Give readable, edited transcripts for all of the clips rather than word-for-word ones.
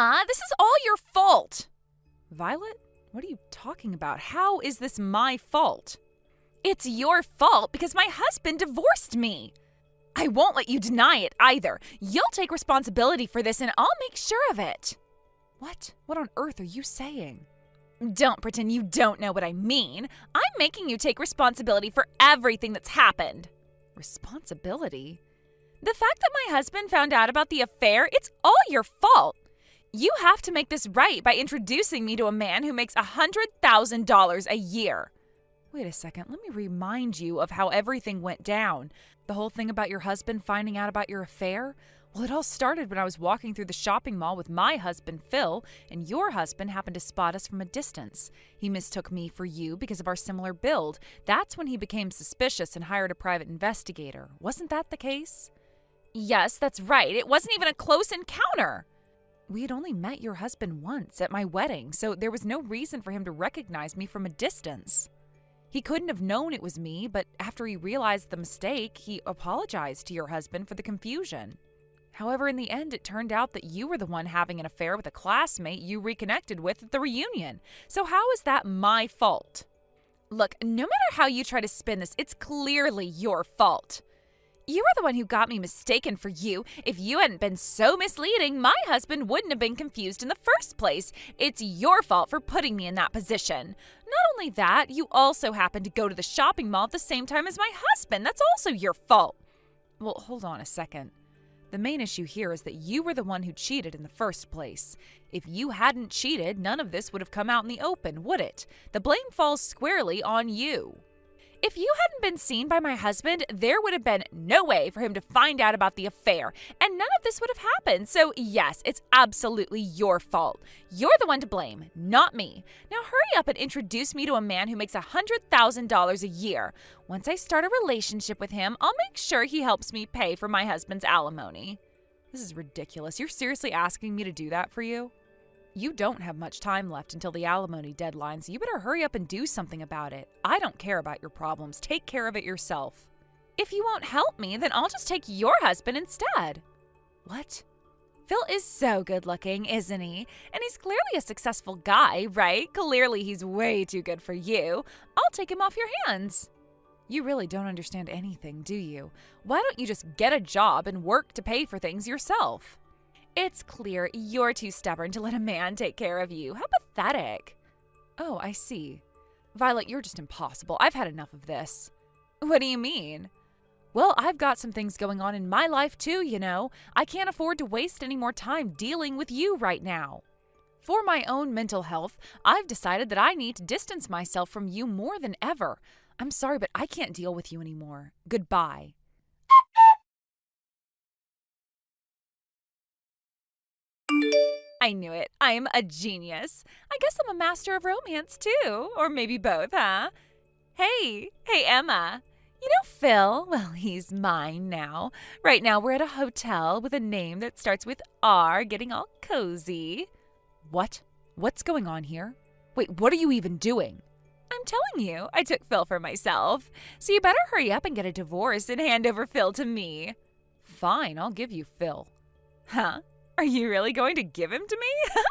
Emma, this is all your fault. Violet, what are you talking about? How is this my fault? It's your fault because my husband divorced me. I won't let you deny it either. You'll take responsibility for this and I'll make sure of it. What? What on earth are you saying? Don't pretend you don't know what I mean. I'm making you take responsibility for everything that's happened. Responsibility? The fact that my husband found out about the affair, it's all your fault. You have to make this right by introducing me to a man who makes $100,000 a year. Wait a second, let me remind you of how everything went down. The whole thing about your husband finding out about your affair? Well, it all started when I was walking through the shopping mall with my husband, Phil, and your husband happened to spot us from a distance. He mistook me for you because of our similar build. That's when he became suspicious and hired a private investigator. Wasn't that the case? Yes, that's right. It wasn't even a close encounter. We had only met your husband once at my wedding, so there was no reason for him to recognize me from a distance. He couldn't have known it was me, but after he realized the mistake, he apologized to your husband for the confusion. However, in the end, it turned out that you were the one having an affair with a classmate you reconnected with at the reunion. So how is that my fault? Look, no matter how you try to spin this, it's clearly your fault. You were the one who got me mistaken for you. If you hadn't been so misleading, my husband wouldn't have been confused in the first place. It's your fault for putting me in that position. Not only that, you also happened to go to the shopping mall at the same time as my husband. That's also your fault. Well, hold on a second. The main issue here is that you were the one who cheated in the first place. If you hadn't cheated, none of this would have come out in the open, would it? The blame falls squarely on you. If you hadn't been seen by my husband, there would have been no way for him to find out about the affair, and none of this would have happened. So yes, it's absolutely your fault. You're the one to blame, not me. Now hurry up and introduce me to a man who makes $100,000 a year. Once I start a relationship with him, I'll make sure he helps me pay for my husband's alimony. This is ridiculous. You're seriously asking me to do that for you? You don't have much time left until the alimony deadline, so you better hurry up and do something about it. I don't care about your problems. Take care of it yourself. If you won't help me, then I'll just take your husband instead. What? Phil is so good looking, isn't he? And he's clearly a successful guy, right? Clearly he's way too good for you. I'll take him off your hands. You really don't understand anything, do you? Why don't you just get a job and work to pay for things yourself? It's clear you're too stubborn to let a man take care of you. How pathetic. Oh, I see. Violet, you're just impossible. I've had enough of this. What do you mean? Well, I've got some things going on in my life too, you know. I can't afford to waste any more time dealing with you right now. For my own mental health, I've decided that I need to distance myself from you more than ever. I'm sorry, but I can't deal with you anymore. Goodbye. I knew it. I'm a genius. I guess I'm a master of romance too. Or maybe both, huh? Hey, Emma. You know Phil? Well, he's mine now. Right now we're at a hotel with a name that starts with R, getting all cozy. What? What's going on here? Wait, what are you even doing? I'm telling you, I took Phil for myself. So you better hurry up and get a divorce and hand over Phil to me. Fine, I'll give you Phil. Huh? Are you really going to give him to me?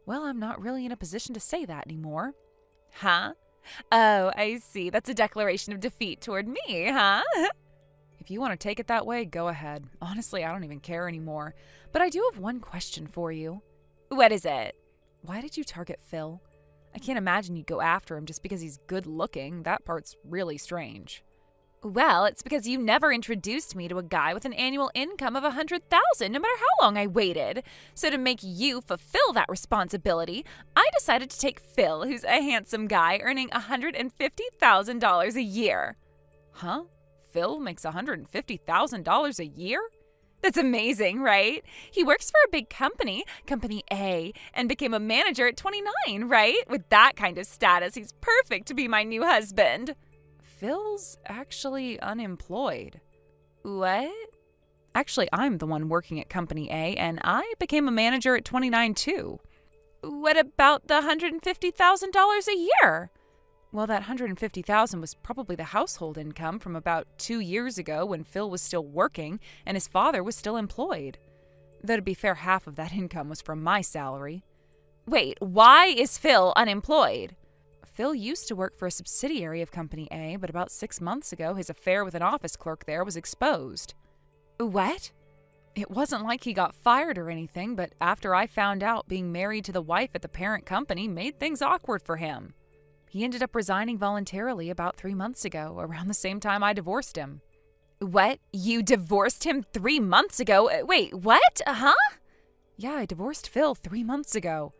Well, I'm not really in a position to say that anymore. Huh? Oh, I see. That's a declaration of defeat toward me, huh? If you want to take it that way, go ahead. Honestly, I don't even care anymore. But I do have one question for you. What is it? Why did you target Phil? I can't imagine you'd go after him just because he's good looking. That part's really strange. Well, it's because you never introduced me to a guy with an annual income of $100,000, no matter how long I waited. So to make you fulfill that responsibility, I decided to take Phil, who's a handsome guy earning $150,000 a year. Huh? Phil makes $150,000 a year? That's amazing, right? He works for a big company, Company A, and became a manager at 29, right? With that kind of status, he's perfect to be my new husband. Phil's actually unemployed. What? Actually, I'm the one working at Company A, and I became a manager at 29 too. What about the $150,000 a year? Well, that $150,000 was probably the household income from about 2 years ago when Phil was still working and his father was still employed. Though to be fair, half of that income was from my salary. Wait, why is Phil unemployed? Phil used to work for a subsidiary of Company A, but about 6 months ago, his affair with an office clerk there was exposed. What? It wasn't like he got fired or anything, but after I found out, being married to the wife at the parent company made things awkward for him. He ended up resigning voluntarily about 3 months ago, around the same time I divorced him. What? You divorced him 3 months ago? Wait, what? Huh? Yeah, I divorced Phil 3 months ago.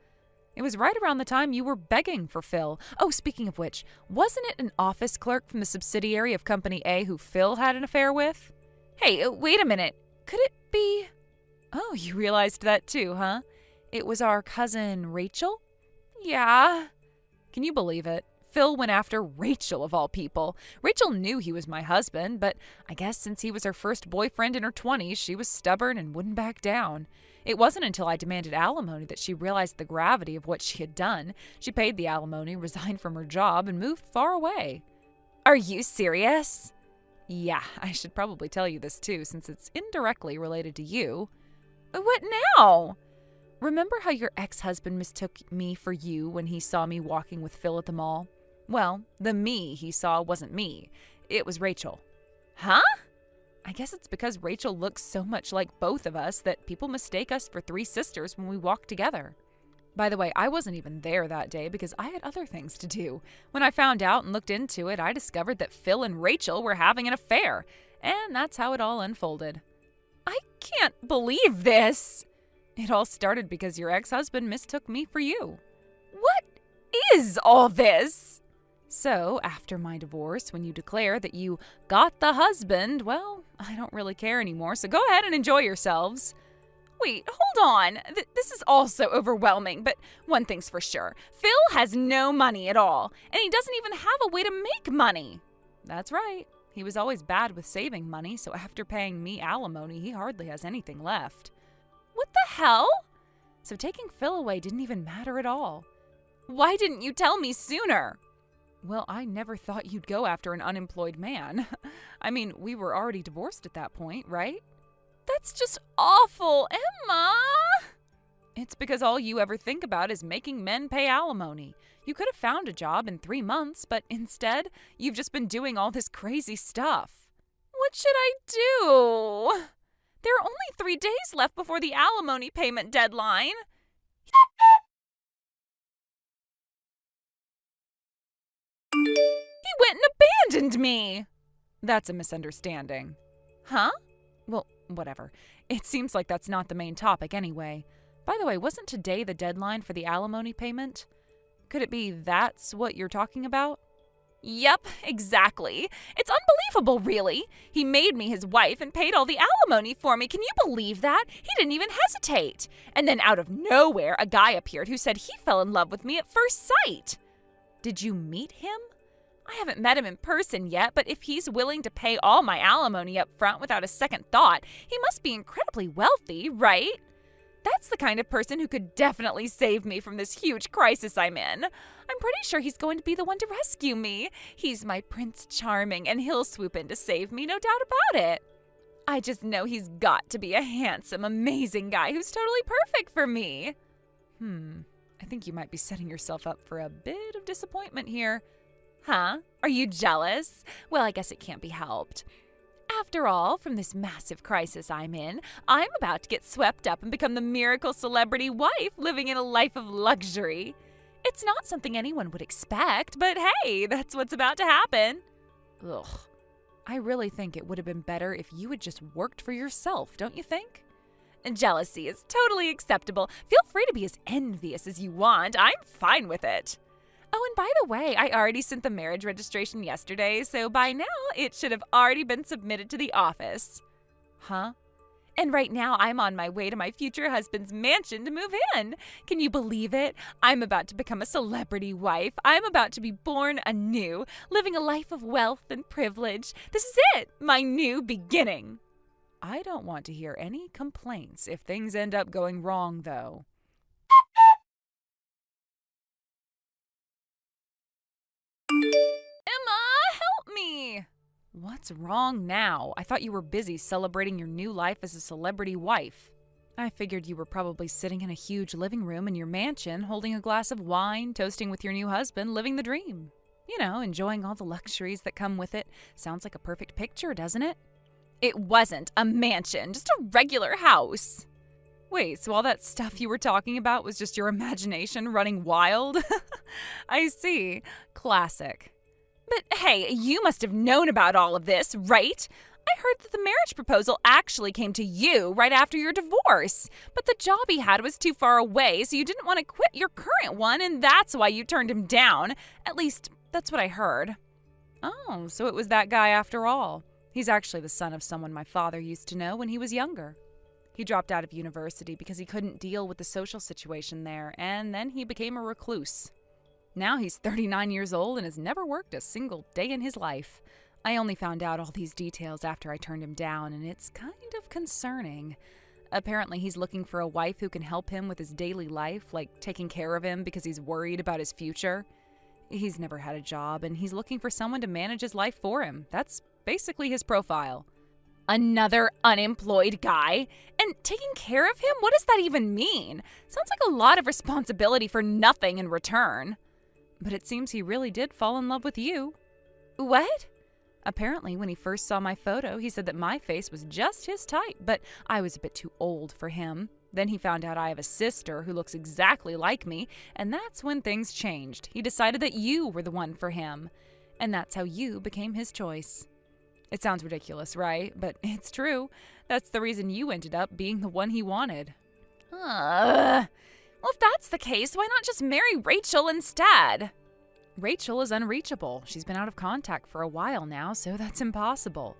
It was right around the time you were begging for Phil. Oh, speaking of which, wasn't it an office clerk from the subsidiary of Company A who Phil had an affair with? Hey, wait a minute. Could it be? Oh, you realized that too, huh? It was our cousin Rachel? Yeah. Can you believe it? Phil went after Rachel of all people. Rachel knew he was my husband, but I guess since he was her first boyfriend in her 20s, she was stubborn and wouldn't back down. It wasn't until I demanded alimony that she realized the gravity of what she had done. She paid the alimony, resigned from her job, and moved far away. Are you serious? Yeah, I should probably tell you this too, since it's indirectly related to you. What now? Remember how your ex-husband mistook me for you when he saw me walking with Phil at the mall? Well, the me he saw wasn't me. It was Rachel. Huh? I guess it's because Rachel looks so much like both of us that people mistake us for three sisters when we walk together. By the way, I wasn't even there that day because I had other things to do. When I found out and looked into it, I discovered that Phil and Rachel were having an affair. And that's how it all unfolded. I can't believe this. It all started because your ex-husband mistook me for you. What is all this? So, after my divorce, when you declare that you got the husband, well, I don't really care anymore, so go ahead and enjoy yourselves. Wait, hold on. This is all so overwhelming, but one thing's for sure. Phil has no money at all, and he doesn't even have a way to make money. That's right. He was always bad with saving money, so after paying me alimony, he hardly has anything left. What the hell? So taking Phil away didn't even matter at all. Why didn't you tell me sooner? Well, I never thought you'd go after an unemployed man. I mean, we were already divorced at that point, right? That's just awful, Emma! It's because all you ever think about is making men pay alimony. You could have found a job in 3 months, but instead, you've just been doing all this crazy stuff. What should I do? There are only 3 days left before the alimony payment deadline. He went and abandoned me. That's a misunderstanding. Huh? Well, whatever. It seems like that's not the main topic anyway. By the way, wasn't today the deadline for the alimony payment? Could it be that's what you're talking about? Yep, exactly. It's unbelievable, really. He made me his wife and paid all the alimony for me. Can you believe that? He didn't even hesitate. And then out of nowhere, a guy appeared who said he fell in love with me at first sight. Did you meet him? I haven't met him in person yet, but if he's willing to pay all my alimony up front without a second thought, he must be incredibly wealthy, right? That's the kind of person who could definitely save me from this huge crisis I'm in. I'm pretty sure he's going to be the one to rescue me. He's my Prince Charming, and he'll swoop in to save me, no doubt about it. I just know he's got to be a handsome, amazing guy who's totally perfect for me. I think you might be setting yourself up for a bit of disappointment here. Huh? Are you jealous? Well, I guess it can't be helped. After all, from this massive crisis I'm in, I'm about to get swept up and become the miracle celebrity wife living in a life of luxury. It's not something anyone would expect, but hey, that's what's about to happen. Ugh. I really think it would have been better if you had just worked for yourself, don't you think? Jealousy is totally acceptable. Feel free to be as envious as you want. I'm fine with it. Oh, and by the way, I already sent the marriage registration yesterday, so by now it should have already been submitted to the office. Huh? And right now I'm on my way to my future husband's mansion to move in. Can you believe it? I'm about to become a celebrity wife. I'm about to be born anew, living a life of wealth and privilege. This is it, my new beginning. I don't want to hear any complaints if things end up going wrong, though. Emma, help me! What's wrong now? I thought you were busy celebrating your new life as a celebrity wife. I figured you were probably sitting in a huge living room in your mansion, holding a glass of wine, toasting with your new husband, living the dream. Enjoying all the luxuries that come with it. Sounds like a perfect picture, doesn't it? It wasn't a mansion, just a regular house. Wait, so all that stuff you were talking about was just your imagination running wild? I see. Classic. But hey, you must have known about all of this, right? I heard that the marriage proposal actually came to you right after your divorce. But the job he had was too far away, so you didn't want to quit your current one, and that's why you turned him down. At least, that's what I heard. Oh, so it was that guy after all. He's actually the son of someone my father used to know when he was younger. He dropped out of university because he couldn't deal with the social situation there, and then he became a recluse. Now he's 39 years old and has never worked a single day in his life. I only found out all these details after I turned him down, and it's kind of concerning. Apparently, he's looking for a wife who can help him with his daily life, like taking care of him because he's worried about his future. He's never had a job, and he's looking for someone to manage his life for him. That's basically his profile. Another unemployed guy? And taking care of him? What does that even mean? Sounds like a lot of responsibility for nothing in return. But it seems he really did fall in love with you. What? Apparently, when he first saw my photo, he said that my face was just his type, but I was a bit too old for him. Then he found out I have a sister who looks exactly like me, and that's when things changed. He decided that you were the one for him, and that's how you became his choice. It sounds ridiculous, right? But it's true. That's the reason you ended up being the one he wanted. Well, if that's the case, why not just marry Rachel instead? Rachel is unreachable. She's been out of contact for a while now, so that's impossible.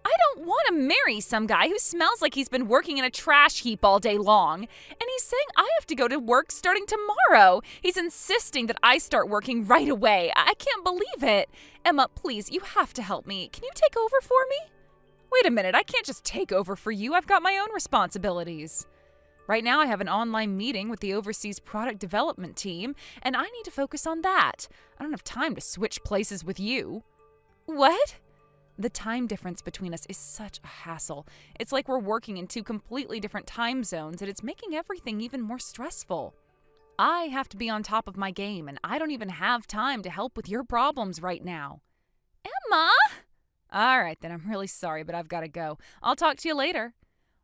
I don't want to marry some guy who smells like he's been working in a trash heap all day long. And he's saying I have to go to work starting tomorrow. He's insisting that I start working right away. I can't believe it. Emma, please, you have to help me. Can you take over for me? Wait a minute, I can't just take over for you. I've got my own responsibilities. Right now I have an online meeting with the overseas product development team, and I need to focus on that. I don't have time to switch places with you. What? The time difference between us is such a hassle. It's like we're working in two completely different time zones, and it's making everything even more stressful. I have to be on top of my game, and I don't even have time to help with your problems right now. Emma? All right, then. I'm really sorry, but I've got to go. I'll talk to you later.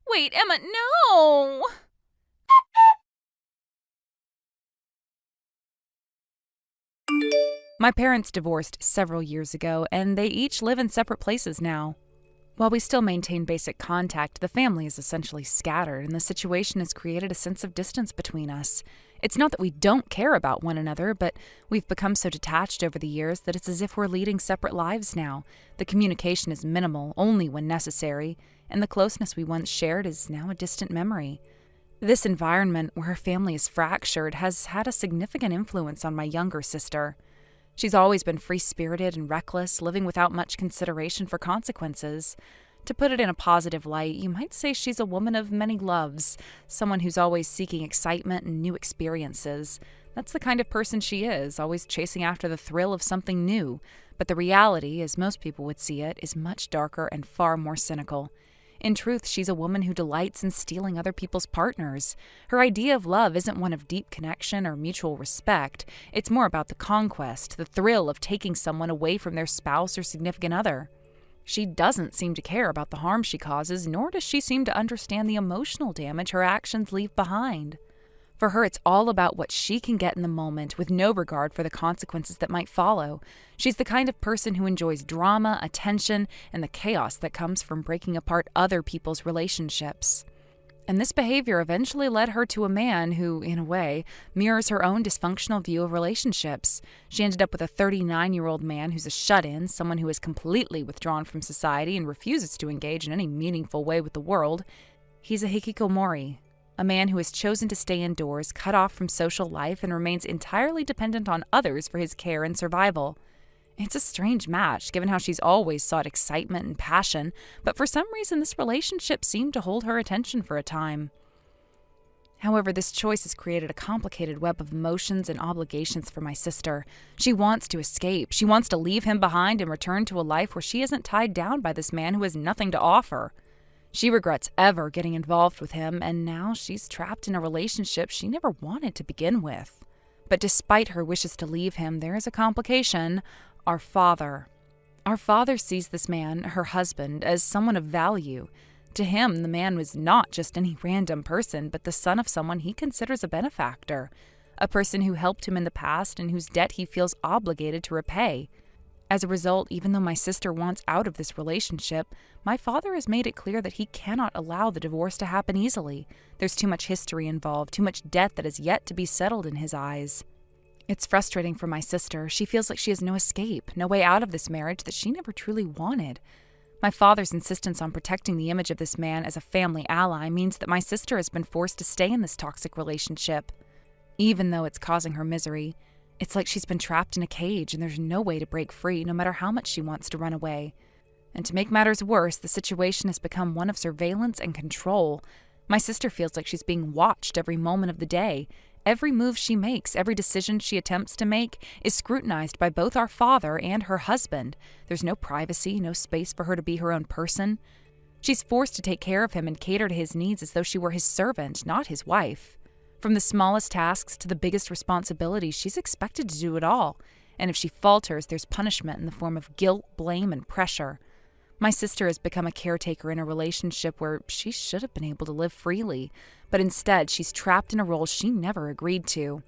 Wait, Emma, no! My parents divorced several years ago, and they each live in separate places now. While we still maintain basic contact, the family is essentially scattered, and the situation has created a sense of distance between us. It's not that we don't care about one another, but we've become so detached over the years that it's as if we're leading separate lives now. The communication is minimal, only when necessary, and the closeness we once shared is now a distant memory. This environment, where our family is fractured, has had a significant influence on my younger sister. She's always been free-spirited and reckless, living without much consideration for consequences. To put it in a positive light, you might say she's a woman of many loves, someone who's always seeking excitement and new experiences. That's the kind of person she is, always chasing after the thrill of something new. But the reality, as most people would see it, is much darker and far more cynical. In truth, she's a woman who delights in stealing other people's partners. Her idea of love isn't one of deep connection or mutual respect. It's more about the conquest, the thrill of taking someone away from their spouse or significant other. She doesn't seem to care about the harm she causes, nor does she seem to understand the emotional damage her actions leave behind. For her, it's all about what she can get in the moment, with no regard for the consequences that might follow. She's the kind of person who enjoys drama, attention, and the chaos that comes from breaking apart other people's relationships. And this behavior eventually led her to a man who, in a way, mirrors her own dysfunctional view of relationships. She ended up with a 39-year-old man who's a shut-in, someone who is completely withdrawn from society and refuses to engage in any meaningful way with the world. He's a hikikomori, a man who has chosen to stay indoors, cut off from social life, and remains entirely dependent on others for his care and survival. It's a strange match, given how she's always sought excitement and passion, but for some reason this relationship seemed to hold her attention for a time. However, this choice has created a complicated web of emotions and obligations for my sister. She wants to escape. She wants to leave him behind and return to a life where she isn't tied down by this man who has nothing to offer. She regrets ever getting involved with him, and now she's trapped in a relationship she never wanted to begin with. But despite her wishes to leave him, there is a complication: our father. Our father sees this man, her husband, as someone of value. To him, the man was not just any random person, but the son of someone he considers a benefactor, a person who helped him in the past and whose debt he feels obligated to repay. As a result, even though my sister wants out of this relationship, my father has made it clear that he cannot allow the divorce to happen easily. There's too much history involved, too much debt that is yet to be settled in his eyes. It's frustrating for my sister. She feels like she has no escape, no way out of this marriage that she never truly wanted. My father's insistence on protecting the image of this man as a family ally means that my sister has been forced to stay in this toxic relationship. Even though it's causing her misery, it's like she's been trapped in a cage and there's no way to break free, no matter how much she wants to run away. And to make matters worse, the situation has become one of surveillance and control. My sister feels like she's being watched every moment of the day. Every move she makes, every decision she attempts to make, is scrutinized by both our father and her husband. There's no privacy, no space for her to be her own person. She's forced to take care of him and cater to his needs as though she were his servant, not his wife. From the smallest tasks to the biggest responsibilities, she's expected to do it all. And if she falters, there's punishment in the form of guilt, blame, and pressure. My sister has become a caretaker in a relationship where she should have been able to live freely, but instead she's trapped in a role she never agreed to.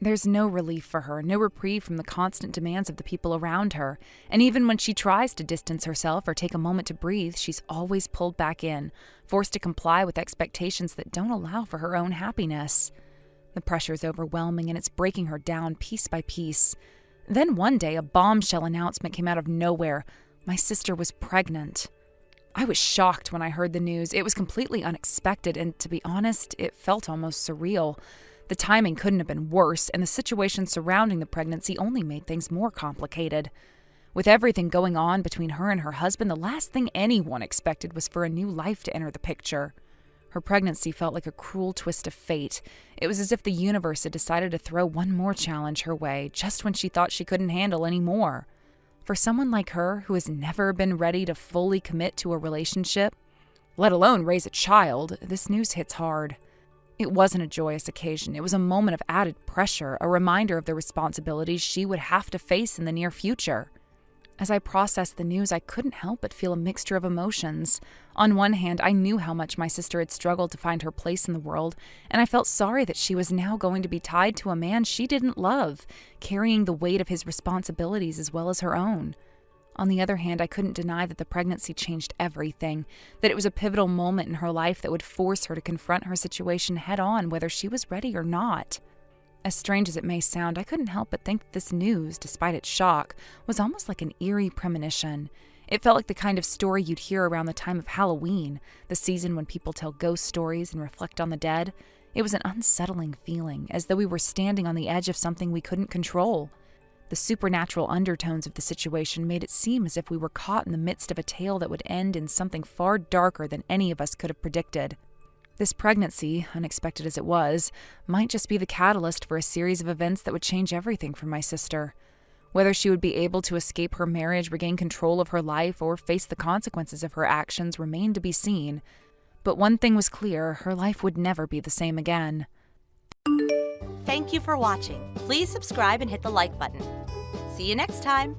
There's no relief for her, no reprieve from the constant demands of the people around her, and even when she tries to distance herself or take a moment to breathe, she's always pulled back in, forced to comply with expectations that don't allow for her own happiness. The pressure is overwhelming and it's breaking her down piece by piece. Then one day, a bombshell announcement came out of nowhere. My sister was pregnant. I was shocked when I heard the news. It was completely unexpected, and to be honest, it felt almost surreal. The timing couldn't have been worse, and the situation surrounding the pregnancy only made things more complicated. With everything going on between her and her husband, the last thing anyone expected was for a new life to enter the picture. Her pregnancy felt like a cruel twist of fate. It was as if the universe had decided to throw one more challenge her way, just when she thought she couldn't handle any more. For someone like her, who has never been ready to fully commit to a relationship, let alone raise a child, this news hits hard. It wasn't a joyous occasion. It was a moment of added pressure, a reminder of the responsibilities she would have to face in the near future. As I processed the news, I couldn't help but feel a mixture of emotions. On one hand, I knew how much my sister had struggled to find her place in the world, and I felt sorry that she was now going to be tied to a man she didn't love, carrying the weight of his responsibilities as well as her own. On the other hand, I couldn't deny that the pregnancy changed everything, that it was a pivotal moment in her life that would force her to confront her situation head-on, whether she was ready or not. As strange as it may sound, I couldn't help but think that this news, despite its shock, was almost like an eerie premonition. It felt like the kind of story you'd hear around the time of Halloween, the season when people tell ghost stories and reflect on the dead. It was an unsettling feeling, as though we were standing on the edge of something we couldn't control. The supernatural undertones of the situation made it seem as if we were caught in the midst of a tale that would end in something far darker than any of us could have predicted. This pregnancy, unexpected as it was, might just be the catalyst for a series of events that would change everything for my sister. Whether she would be able to escape her marriage, regain control of her life, or face the consequences of her actions remained to be seen. But one thing was clear: her life would never be the same again. Thank you for watching. Please subscribe and hit the like button. See you next time.